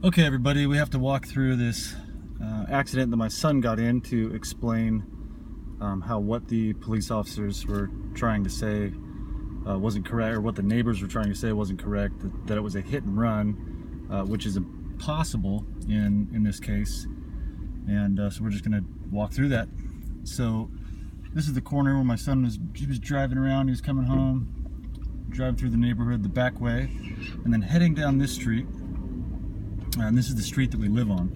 Okay, everybody, we have to walk through this accident that my son got in to explain how what the police officers were trying to say wasn't correct, or what the neighbors were trying to say wasn't correct, that it was a hit and run, which is impossible in this case. And so we're just going to walk through that. So this is the corner where my son was driving around. He was coming home, driving through the neighborhood the back way, and then heading down this street. And this is the street that we live on.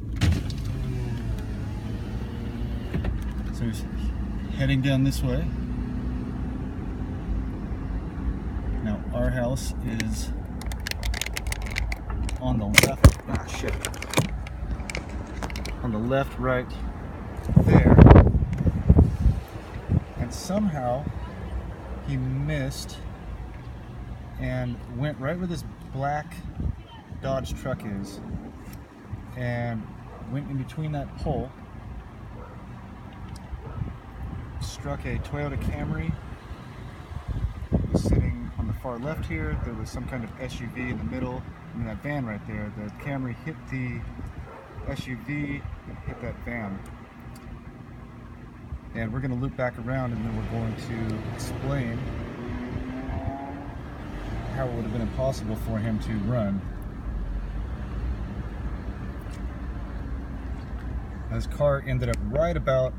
So he's heading down this way. Now our house is on the left. Ah, shit. On the left, right there. And somehow he missed and went right where this black Dodge truck is, and went in between that pole, struck a Toyota Camry. It was sitting on the far left here. There was some kind of SUV in the middle, and that van right there. The Camry hit the SUV, hit that van. And we're going to loop back around, and then we're going to explain how it would have been impossible for him to run. His car ended up right about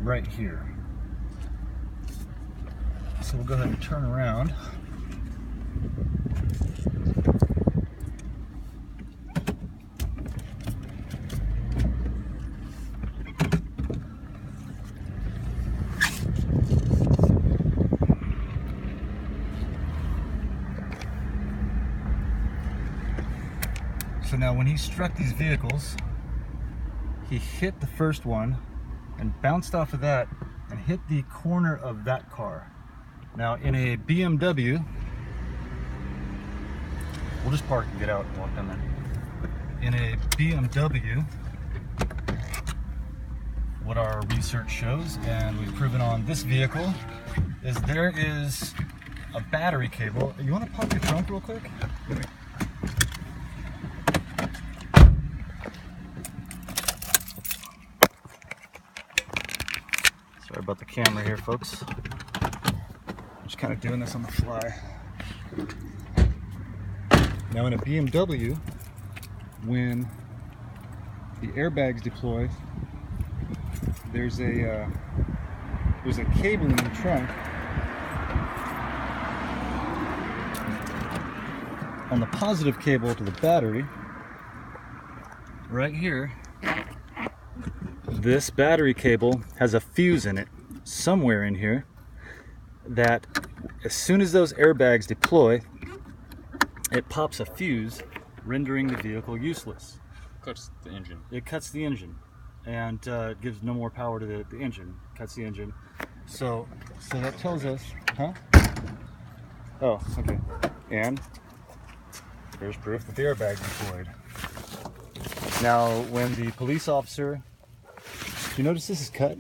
right here. So we'll go ahead and turn around. So now when he struck these vehicles, he hit the first one and bounced off of that and hit the corner of that car. Now in a BMW, we'll just park and get out and walk down there. In a BMW, what our research shows, and we've proven on this vehicle, is there is a battery cable. You want to pop your trunk real quick? Sorry about the camera here, folks. I'm just kind of doing this on the fly. Now in a BMW, when the airbags deploy, there's a cable in the trunk on the positive cable to the battery. Right here, this battery cable has a fuse in it somewhere in here that as soon as those airbags deploy, it pops a fuse, rendering the vehicle useless. Cuts the engine. It cuts the engine, and it gives no more power to the engine. Cuts the engine. So that tells us, huh? Oh, okay. And there's proof that the airbag deployed. Now, when the police officer, you notice this is cut?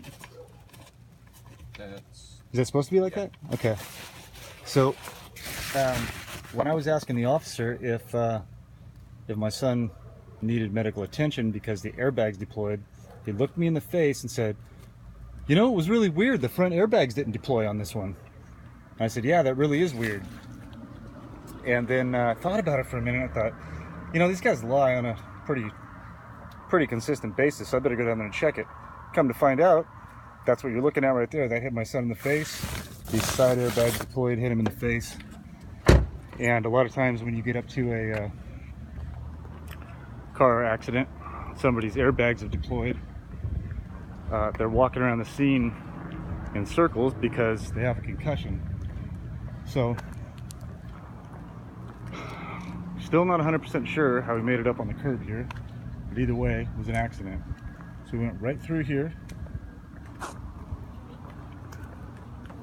Is that supposed to be like that? Okay. So, when I was asking the officer if my son needed medical attention because the airbags deployed, he looked me in the face and said, "You know, it was really weird. The front airbags didn't deploy on this one." And I said, "Yeah, that really is weird." And then I thought about it for a minute. I thought, you know, these guys lie on a pretty consistent basis, so I better go down there and check it. Come to find out, that's what you're looking at right there. That hit my son in the face. These side airbags deployed, hit him in the face. And a lot of times when you get up to a car accident, somebody's airbags have deployed. They're walking around the scene in circles because they have a concussion. So, still not 100% sure how we made it up on the curb here, but either way, it was an accident. So we went right through here,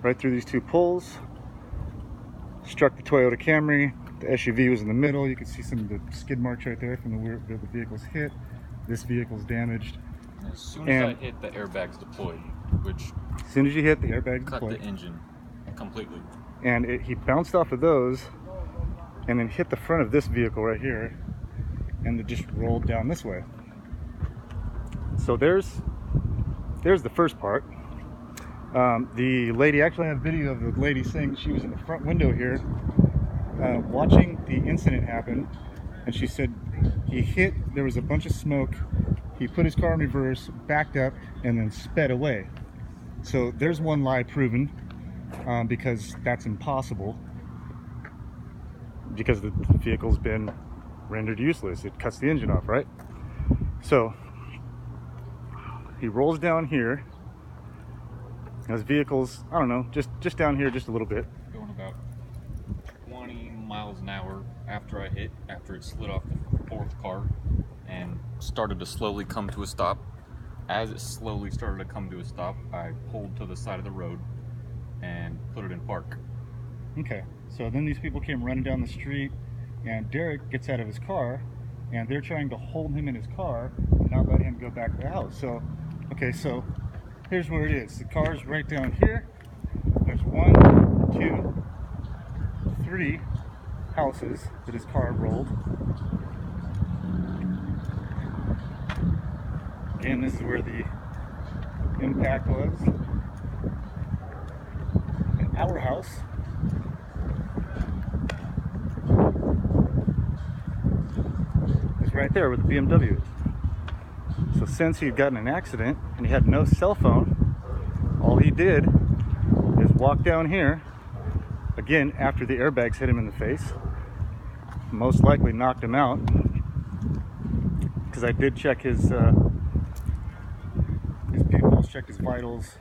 right through these two poles, struck the Toyota Camry. The SUV was in the middle. You can see some of the skid marks right there from where the vehicle's hit. This vehicle's damaged. As soon as I hit, the airbags deployed, which as soon as you hit, the airbags cut deployed. the engine completely. And he bounced off of those and then hit the front of this vehicle right here and it just rolled down this way. So there's the first part. The lady, actually I have video of the lady saying she was in the front window here watching the incident happen, and she said there was a bunch of smoke, he put his car in reverse, backed up, and then sped away. So there's one lie proven, because that's impossible, because the vehicle's been rendered useless. It cuts the engine off, right? So he rolls down here. His vehicle's, I don't know, just down here just a little bit. Going about 20 miles an hour after it slid off the fourth car and started to slowly come to a stop. As it slowly started to come to a stop, I pulled to the side of the road and put it in park. Okay, so then these people came running down the street, and Derek gets out of his car, and they're trying to hold him in his car and not let him go back to the house. So, okay, so here's where it is. The car's right down here. There's 1, 2, 3 houses that his car rolled. Again, this is where the impact was. And our house is right there where the BMW is. So since he'd gotten an accident and he had no cell phone, all he did is walk down here, again after the airbags hit him in the face, most likely knocked him out, because I did check his pulse, checked his vitals,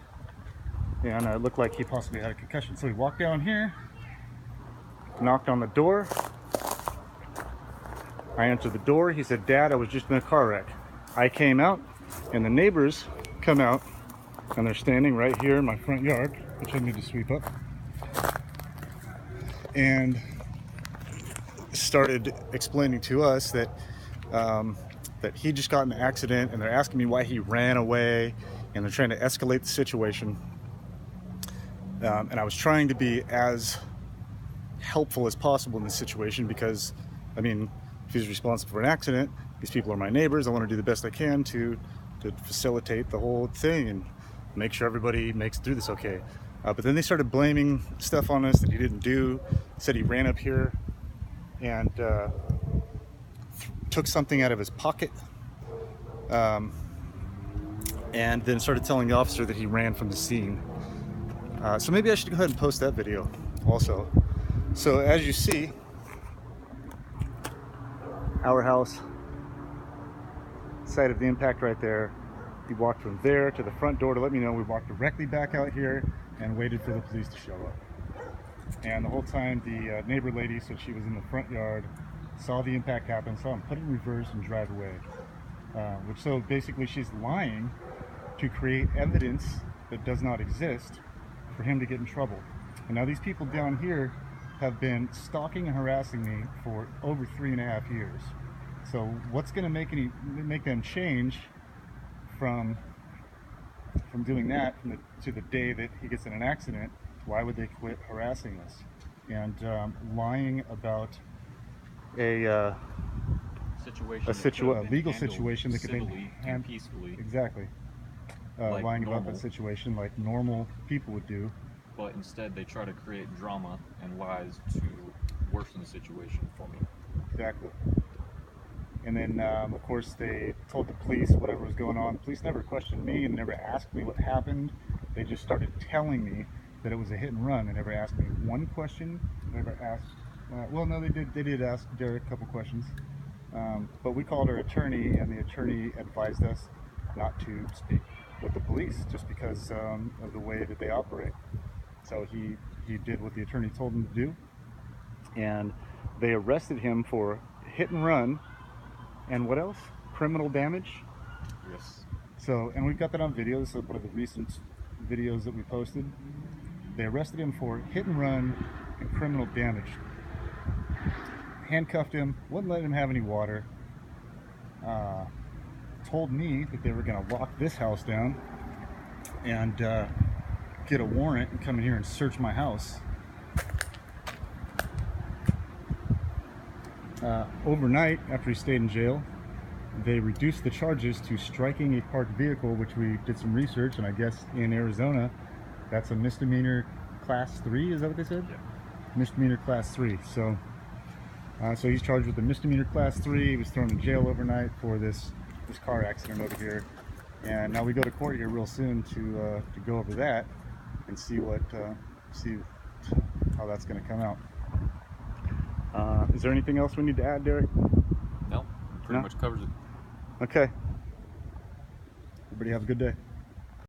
and it looked like he possibly had a concussion. So he walked down here, knocked on the door. I answered the door. He said, "Dad, I was just in a car wreck." I came out, and the neighbors come out, and they're standing right here in my front yard, which I need to sweep up, and started explaining to us that that he just got in an accident, and they're asking me why he ran away, and they're trying to escalate the situation. And I was trying to be as helpful as possible in this situation, because, I mean, if he's responsible for an accident, these people are my neighbors. I want to do the best I can to facilitate the whole thing and make sure everybody makes it through this okay. But then they started blaming stuff on us that he didn't do. Said he ran up here and took something out of his pocket, and then started telling the officer that he ran from the scene. So maybe I should go ahead and post that video also. So as you see, our house, site of the impact right there. We walked from there to the front door to let me know. We walked directly back out here and waited for the police to show up. And the whole time the neighbor lady said she was in the front yard, saw the impact happen, saw him put it in reverse and drive away. So basically she's lying to create evidence that does not exist for him to get in trouble. And now these people down here have been stalking and harassing me for over 3.5 years. So what's going to make them change from doing that to the day that he gets in an accident? Why would they quit harassing us and lying about a legal situation that could be handled peacefully? Exactly. Like lying normal. about that situation like normal people would do. But instead they try to create drama and lies to worsen the situation for me. Exactly. And then, of course, they told the police whatever was going on. The police never questioned me and never asked me what happened. They just started telling me that it was a hit and run. They never asked me one question. They never asked. Well, no, they did. They did ask Derek a couple questions. But we called our attorney, and the attorney advised us not to speak with the police just because of the way that they operate. So he did what the attorney told him to do, and they arrested him for hit and run. And what else? Criminal damage? Yes. So, and we've got that on video. This is one of the recent videos that we posted. They arrested him for hit and run and criminal damage. Handcuffed him, wouldn't let him have any water. Told me that they were going to lock this house down and get a warrant and come in here and search my house. Overnight, after he stayed in jail, they reduced the charges to striking a parked vehicle, which we did some research, and I guess in Arizona, that's a misdemeanor class 3. Is that what they said? Yeah. Misdemeanor class 3. So he's charged with a misdemeanor class 3. He was thrown in jail overnight for this car accident over here, and now we go to court here real soon to go over that and see how that's going to come out. Is there anything else we need to add, Derek? No, pretty much covers it. Okay. Everybody have a good day.